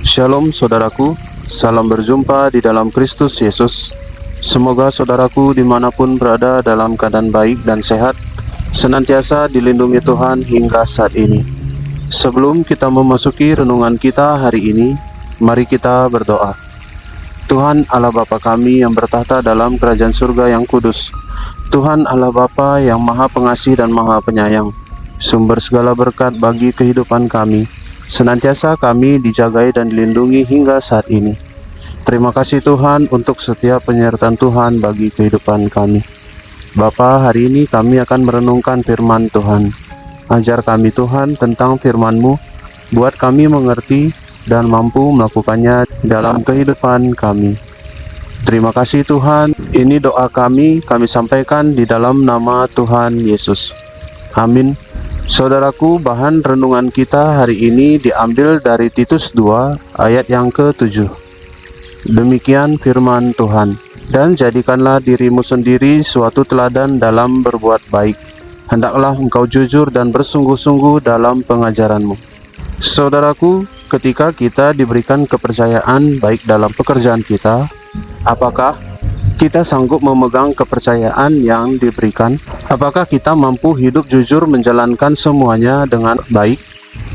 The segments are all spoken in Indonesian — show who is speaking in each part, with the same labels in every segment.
Speaker 1: Shalom saudaraku, salam berjumpa di dalam Kristus Yesus. Semoga saudaraku dimanapun berada dalam keadaan baik dan sehat, senantiasa dilindungi Tuhan hingga saat ini. Sebelum kita memasuki renungan kita hari ini, mari kita berdoa. Tuhan Allah Bapa kami yang bertahta dalam kerajaan surga yang kudus, Tuhan Allah Bapa yang maha pengasih dan maha penyayang, sumber segala berkat bagi kehidupan kami, senantiasa kami dijagai dan dilindungi hingga saat ini. Terima kasih Tuhan untuk setiap penyertaan Tuhan bagi kehidupan kami. Bapa, hari ini kami akan merenungkan firman Tuhan. Ajar kami Tuhan tentang firman-Mu, buat kami mengerti dan mampu melakukannya dalam kehidupan kami. Terima kasih Tuhan, ini doa kami sampaikan di dalam nama Tuhan Yesus. Amin. Saudaraku, bahan renungan kita hari ini diambil dari Titus 2 ayat yang ke-7. Demikian firman Tuhan. Dan jadikanlah dirimu sendiri suatu teladan dalam berbuat baik. Hendaklah engkau jujur dan bersungguh-sungguh dalam pengajaranmu. Saudaraku, ketika kita diberikan kepercayaan baik dalam pekerjaan kita, apakah kita sanggup memegang kepercayaan yang diberikan? Apakah kita mampu hidup jujur menjalankan semuanya dengan baik?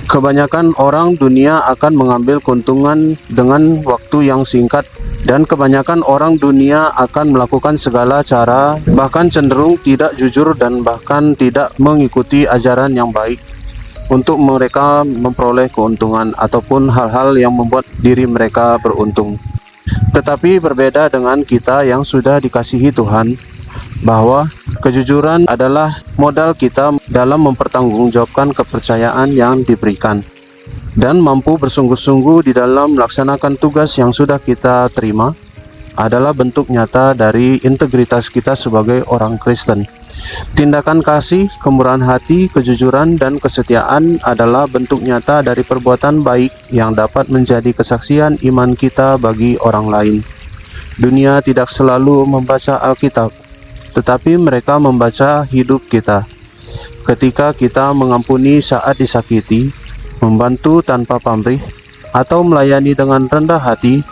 Speaker 1: Kebanyakan orang dunia akan mengambil keuntungan dengan waktu yang singkat, dan kebanyakan orang dunia akan melakukan segala cara, bahkan cenderung tidak jujur dan bahkan tidak mengikuti ajaran yang baik untuk mereka memperoleh keuntungan ataupun hal-hal yang membuat diri mereka beruntung. Tetapi berbeda dengan kita yang sudah dikasihi Tuhan, bahwa kejujuran adalah modal kita dalam mempertanggungjawabkan kepercayaan yang diberikan, dan mampu bersungguh-sungguh di dalam melaksanakan tugas yang sudah kita terima adalah bentuk nyata dari integritas kita sebagai orang Kristen. Tindakan kasih, kemurahan hati, kejujuran, dan kesetiaan adalah bentuk nyata dari perbuatan baik yang dapat menjadi kesaksian iman kita bagi orang lain. Dunia tidak selalu membaca Alkitab, tetapi mereka membaca hidup kita. Ketika kita mengampuni saat disakiti, membantu tanpa pamrih, atau melayani dengan rendah hati,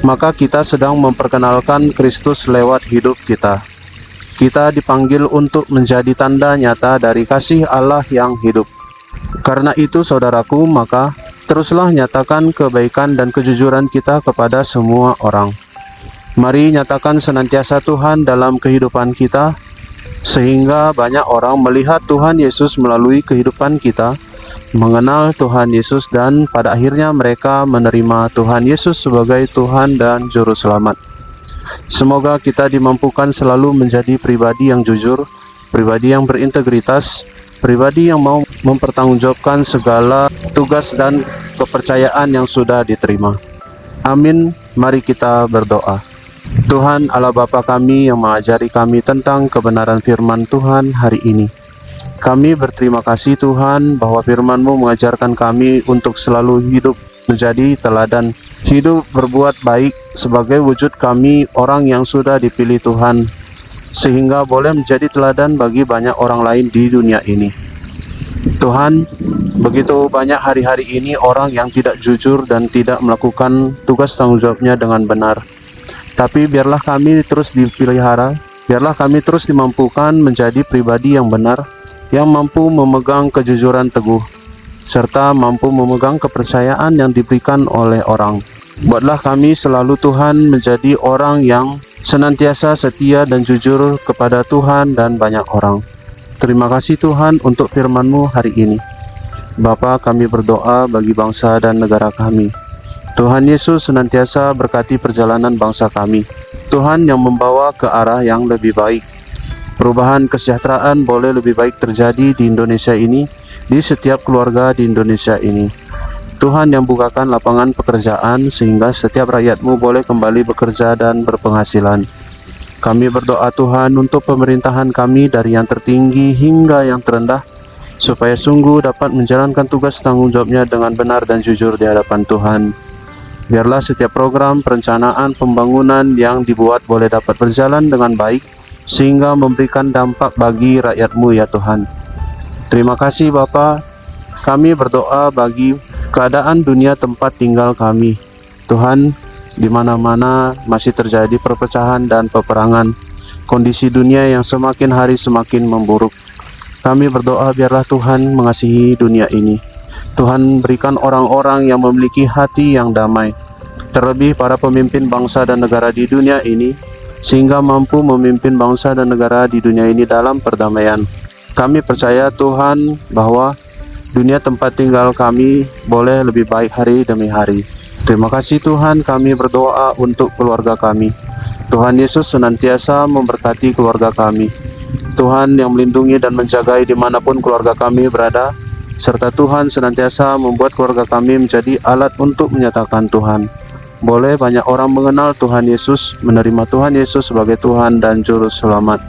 Speaker 1: maka kita sedang memperkenalkan Kristus lewat hidup kita. Kita dipanggil untuk menjadi tanda nyata dari kasih Allah yang hidup. Karena itu saudaraku, maka teruslah nyatakan kebaikan dan kejujuran kita kepada semua orang. Mari nyatakan senantiasa Tuhan dalam kehidupan kita, sehingga banyak orang melihat Tuhan Yesus melalui kehidupan kita, mengenal Tuhan Yesus, dan pada akhirnya mereka menerima Tuhan Yesus sebagai Tuhan dan Juru Selamat. Semoga kita dimampukan selalu menjadi pribadi yang jujur, pribadi yang berintegritas, pribadi yang mau mempertanggungjawabkan segala tugas dan kepercayaan yang sudah diterima. Amin. Mari kita berdoa. Tuhan Allah Bapa kami yang mengajari kami tentang kebenaran firman Tuhan hari ini, kami berterima kasih Tuhan bahwa firman-Mu mengajarkan kami untuk selalu hidup menjadi teladan, hidup berbuat baik sebagai wujud kami orang yang sudah dipilih Tuhan, sehingga boleh menjadi teladan bagi banyak orang lain di dunia ini. Tuhan, begitu banyak hari-hari ini orang yang tidak jujur dan tidak melakukan tugas tanggung jawabnya dengan benar. Tapi biarlah kami terus dipelihara, biarlah kami terus dimampukan menjadi pribadi yang benar, yang mampu memegang kejujuran teguh, serta mampu memegang kepercayaan yang diberikan oleh orang. Buatlah kami selalu Tuhan menjadi orang yang senantiasa setia dan jujur kepada Tuhan dan banyak orang. Terima kasih Tuhan untuk firman-Mu hari ini. Bapa, kami berdoa bagi bangsa dan negara kami. Tuhan Yesus senantiasa berkati perjalanan bangsa kami. Tuhan yang membawa ke arah yang lebih baik. Perubahan kesejahteraan boleh lebih baik terjadi di Indonesia ini, di setiap keluarga di Indonesia ini. Tuhan yang bukakan lapangan pekerjaan sehingga setiap rakyat-Mu boleh kembali bekerja dan berpenghasilan. Kami berdoa Tuhan untuk pemerintahan kami dari yang tertinggi hingga yang terendah, supaya sungguh dapat menjalankan tugas tanggung jawabnya dengan benar dan jujur di hadapan Tuhan. Biarlah setiap program perencanaan pembangunan yang dibuat boleh dapat berjalan dengan baik, sehingga memberikan dampak bagi rakyat-Mu ya Tuhan. Terima kasih Bapa. Kami berdoa bagi keadaan dunia tempat tinggal kami. Tuhan, di mana-mana masih terjadi perpecahan dan peperangan, kondisi dunia yang semakin hari semakin memburuk. Kami berdoa biarlah Tuhan mengasihi dunia ini. Tuhan berikan orang-orang yang memiliki hati yang damai, terlebih para pemimpin bangsa dan negara di dunia ini, sehingga mampu memimpin bangsa dan negara di dunia ini dalam perdamaian. Kami percaya Tuhan bahwa dunia tempat tinggal kami boleh lebih baik hari demi hari. Terima kasih Tuhan, kami berdoa untuk keluarga kami. Tuhan Yesus senantiasa memberkati keluarga kami. Tuhan yang melindungi dan menjagai dimanapun keluarga kami berada, serta Tuhan senantiasa membuat keluarga kami menjadi alat untuk menyatakan Tuhan. Boleh banyak orang mengenal Tuhan Yesus, menerima Tuhan Yesus sebagai Tuhan dan Juru Selamat.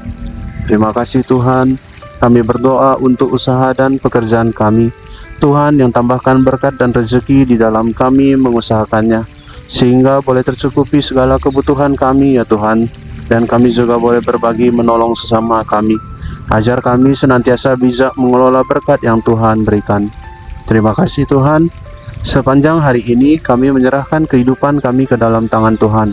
Speaker 1: Terima kasih Tuhan, kami berdoa untuk usaha dan pekerjaan kami. Tuhan yang tambahkan berkat dan rezeki di dalam kami mengusahakannya, sehingga boleh tercukupi segala kebutuhan kami ya Tuhan, dan kami juga boleh berbagi menolong sesama kami. Ajar kami senantiasa bisa mengelola berkat yang Tuhan berikan. Terima kasih Tuhan. Sepanjang hari ini kami menyerahkan kehidupan kami ke dalam tangan Tuhan.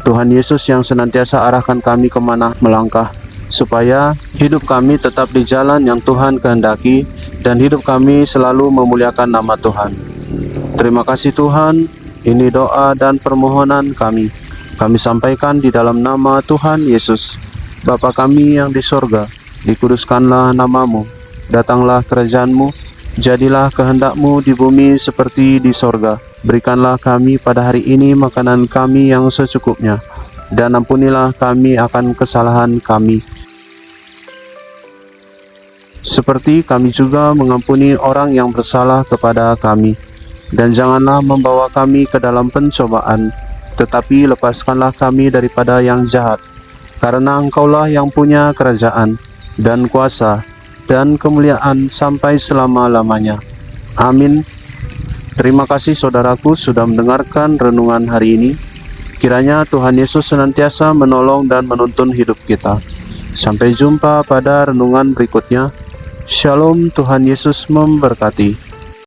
Speaker 1: Tuhan Yesus yang senantiasa arahkan kami kemana melangkah, supaya hidup kami tetap di jalan yang Tuhan kehendaki, dan hidup kami selalu memuliakan nama Tuhan. Terima kasih Tuhan, ini doa dan permohonan kami. Kami sampaikan di dalam nama Tuhan Yesus. Bapa kami yang di sorga, dikuduskanlah namamu, datanglah kerajaan-Mu, jadilah kehendak-Mu di bumi seperti di sorga. Berikanlah kami pada hari ini makanan kami yang secukupnya, dan ampunilah kami akan kesalahan kami, seperti kami juga mengampuni orang yang bersalah kepada kami. Dan janganlah membawa kami ke dalam pencobaan, tetapi lepaskanlah kami daripada yang jahat. Karena Engkaulah yang punya kerajaan, dan kuasa, dan kemuliaan sampai selama-lamanya. Amin. Terima kasih saudaraku sudah mendengarkan renungan hari ini. Kiranya Tuhan Yesus senantiasa menolong dan menuntun hidup kita. Sampai jumpa pada renungan berikutnya. Shalom, Tuhan Yesus memberkati.